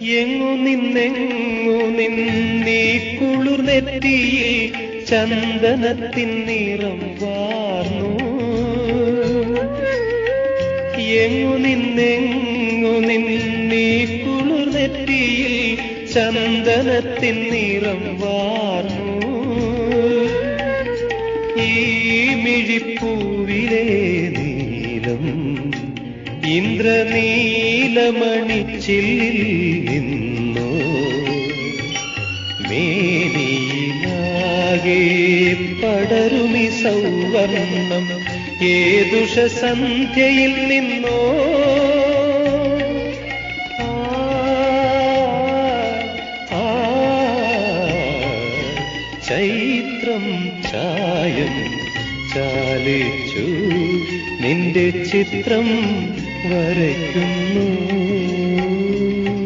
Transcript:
എങ്ങു നിന്നീ കുളിർനെറ്റിയിൽ ചന്ദനത്തിൻ നിറം വാർന്നു. എങ്ങു നിന്നീ കുളിർനെറ്റിയിൽ ചന്ദനത്തിൻ നിറം വാർന്നു. ഈ മിഴിപ്പൂവിലെ നീലം ഇന്ദ്രനീലമണിച്ചില്ലിൽ നിന്നോ മേനിയിലാകെ പടരുമി സൗവർണം ഏതുഷസന്ധ്യയിൽ നിന്നോ ചൈത്രം ചായം ചാലിച്ചു നിന്റെ ചിത്രം വരയ്ക്കുന്നു.